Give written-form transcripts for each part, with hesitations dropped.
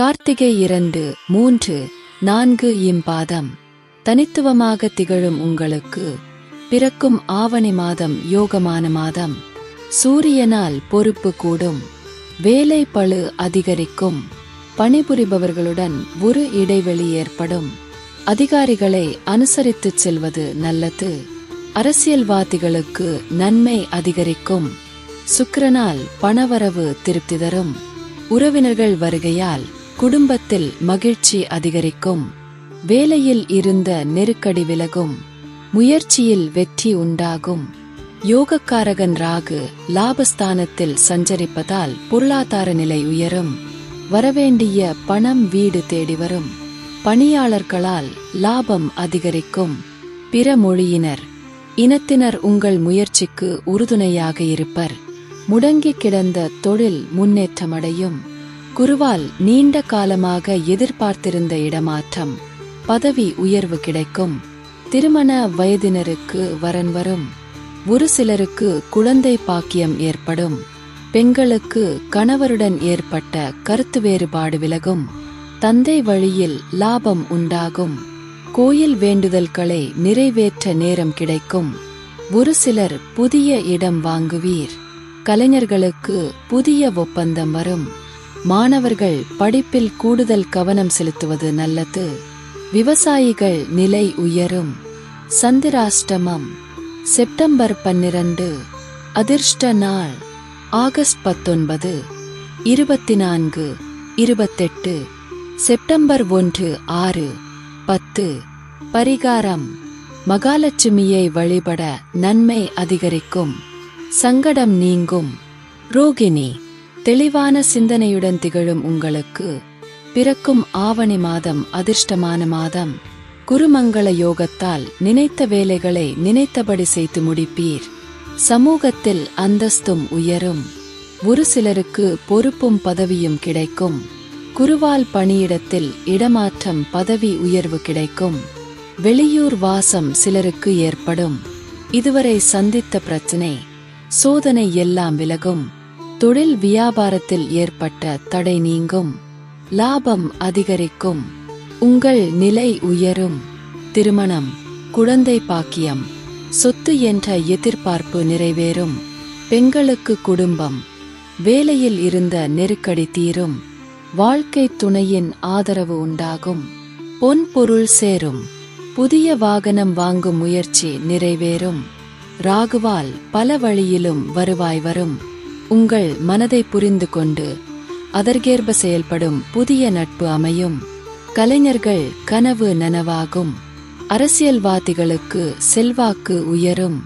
கார்த்திகை 2, 3, 4 இம்பாதம் தனித்துவமாக திகழும் உங்களுக்கு பிறக்கும் ஆவணி மாதம் யோகமான மாதம். சூரியனால் பொறுப்பு கூடும், வேலை பளு அதிகரிக்கும், பணிபுரிபவர்களுடன் ஒரு இடைவெளி ஏற்படும், அதிகாரிகளை அனுசரித்துச் செல்வது நல்லது, அரசியல்வாதிகளுக்கு நன்மை அதிகரிக்கும், சுக்கிரனால் பணவரவு திருப்தி தரும், உறவினர்கள் வருகையால் குடும்பத்தில் மகிழ்ச்சி அதிகரிக்கும், வேலையில் இருந்த நெருக்கடி விலகும், முயற்சியில் வெற்றி உண்டாகும். யோகக்காரகன் ராகு லாபஸ்தானத்தில் சஞ்சரிப்பதால் பொருளாதார நிலை உயரும், வரவேண்டிய பணம் வீடு தேடி வரும், பணியாளர்களால் லாபம் அதிகரிக்கும். பிற மொழியினர் இனத்தினர் உங்கள் முயற்சிக்கு உறுதுணையாக இருப்பர், முடங்கி கிடந்த தொழில் முன்னேற்றமடையும். குருவால் நீண்ட காலமாக எதிர்பார்த்திருந்த இடமாற்றம், பதவி உயர்வு கிடைக்கும், திருமண வயதினருக்கு வரன் வரும், ஒரு சிலருக்கு குழந்தை பாக்கியம் ஏற்படும், பெண்களுக்கு கணவருடன் ஏற்பட்ட கருத்து வேறுபாடு விலகும், தந்தை வழியில் லாபம் உண்டாகும், கோயில் வேண்டுதல்களை நிறைவேற்ற நேரம் கிடைக்கும், ஒரு சிலர் புதிய இடம் வாங்குவீர், கலைஞர்களுக்கு புதிய ஒப்பந்தம் வரும், மாணவர்கள் படிப்பில் கூடுதல் கவனம் செலுத்துவது நல்லது, விவசாயிகள் நிலை உயரும். சந்திராஷ்டமம் செப்டம்பர் 12. அதிர்ஷ்ட நாள் ஆகஸ்ட் 19, 24, 28. செப்டம்பர் 1, 6, 10. பரிகாரம்: மகாலட்சுமியை வழிபட நன்மை அதிகரிக்கும், சங்கடம் நீங்கும். ரோகிணி தெளிவான சிந்தனையுடன் திகழும் உங்களுக்கு பிறக்கும் ஆவணி மாதம் அதிர்ஷ்டமான மாதம். குருமங்கள யோகத்தால் நினைத்த வேலைகளை நினைத்தபடி செய்து முடிப்பீர், சமூகத்தில் அந்தஸ்தும் உயரும், ஒரு சிலருக்கு பொறுப்பும் பதவியும் கிடைக்கும், குருவால் பணியிடத்தில் இடமாற்றம் பதவி உயர்வு கிடைக்கும், வெளியூர் வாசம் சிலருக்கு ஏற்படும், இதுவரை சந்தித்த பிரச்சனை சோதனை எல்லாம் விலகும், தொழில் வியாபாரத்தில் ஏற்பட்ட தடை நீங்கும், லாபம் அதிகரிக்கும், உங்கள் நிலை உயரும். திருமணம், குழந்தை பாக்கியம், சொத்து என்ற எதிர்பார்ப்பு நிறைவேறும், பெண்களுக்கு குடும்பம், வேலையில் இருந்த நெருக்கடி தீரும், வாழ்க்கை துணையின் ஆதரவு உண்டாகும், பொன் பொருள் சேரும், புதிய வாகனம் வாங்கும் முயற்சி நிறைவேறும், ராகுவால் பல வழியிலும் வருவாய் வரும், உங்கள் மனதை புரிந்து கொண்டு அதற்கேற்ப செயல்படும் புதிய நட்பு அமையும், கலைஞர்கள் கனவு நனவாகும், அரசியல்வாதிகளுக்கு செல்வாக்கு உயரும்,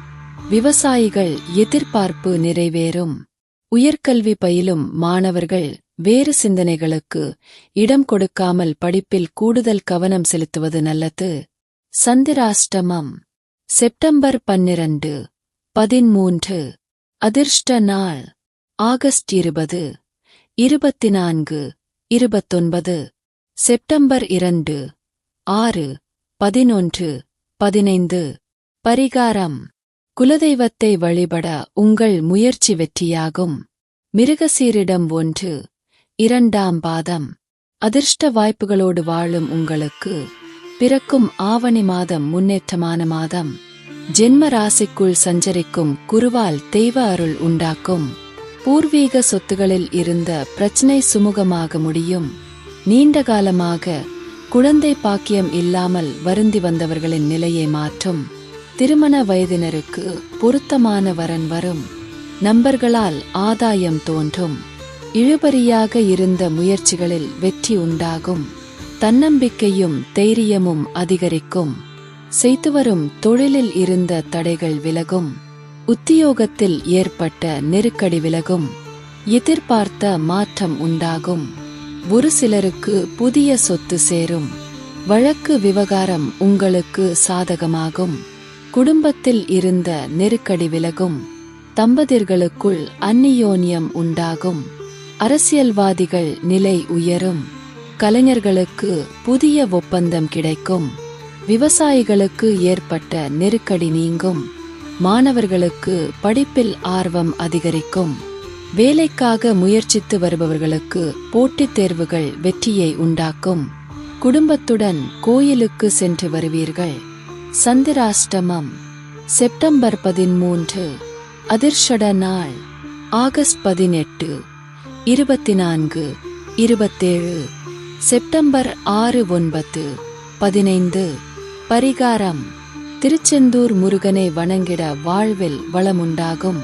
விவசாயிகள் எதிர்பார்ப்பு நிறைவேறும், உயர்கல்வி பயிலும் மாணவர்கள் வேறு சிந்தனைகளுக்கு இடம் கொடுக்காமல் படிப்பில் கூடுதல் கவனம் செலுத்துவது நல்லது. சந்திராஷ்டமம் செப்டம்பர் 12, 13. அதிர்ஷ்ட நாள் ஆகஸ்ட் 20, 24, 29. செப்டம்பர் 2, 6, 11, 15. பரிகாரம்: குலதெய்வத்தை வழிபட உங்கள் முயற்சி வெற்றியாகும். மிருகசீரிடம் 1, 2ஆம் பாதம். அதிர்ஷ்ட வாய்ப்புகளோடு வாழும் உங்களுக்கு பிறக்கும் ஆவணி மாதம் முன்னேற்றமான மாதம். ஜென்ம ராசிக்குள் சஞ்சரிக்கும் குருவால் தெய்வ அருள் உண்டாக்கும், பூர்வீக சொத்துகளில் இருந்த பிரச்சனை சுமூகமாக முடியும், நீண்ட காலமாக குழந்தை பாக்கியம் இல்லாமல் வருந்தி வந்தவர்களின் நிலையை மாற்றும், திருமண வயதினருக்கு பொருத்தமான வரன் வரும், நண்பர்களால் ஆதாயம் தோன்றும், இழுபறியாக இருந்த முயற்சிகளில் வெற்றி உண்டாகும், தன்னம்பிக்கையும் தைரியமும் அதிகரிக்கும், செய்துவரும் தொழிலில் இருந்த தடைகள் விலகும், உத்தியோகத்தில் ஏற்பட்ட நெருக்கடி விலகும், எதிர்பார்த்த மாற்றம் உண்டாகும், ஒரு சிலருக்கு புதிய சொத்து சேரும், வழக்கு விவகாரம் உங்களுக்கு சாதகமாகும், குடும்பத்தில் இருந்த நெருக்கடி விலகும், தம்பதியர்களுக்குள் அந்நியோன்யம் உண்டாகும், அரசியல்வாதிகள் நிலை உயரும், கலைஞர்களுக்கு புதிய ஒப்பந்தம் கிடைக்கும், விவசாயிகளுக்கு ஏற்பட்ட நெருக்கடி நீங்கும், மாணவர்களுக்கு படிப்பில் ஆர்வம் அதிகரிக்கும், வேலைக்காக முயற்சித்து வருபவர்களுக்கு போட்டித் தேர்வுகள் வெற்றியை உண்டாக்கும். குடும்பத்துடன் கோயிலுக்கு சென்று வருவீர்கள். சந்திராஷ்டமம் செப்டம்பர் 13. அதிர்ஷ்ட நாள் ஆகஸ்ட் 18, 24, 27. செப்டம்பர் 6, 9, 15. பரிகாரம்: திருச்செந்தூர் முருகனை வணங்கிட வாழ்வில் வளமுண்டாகும்.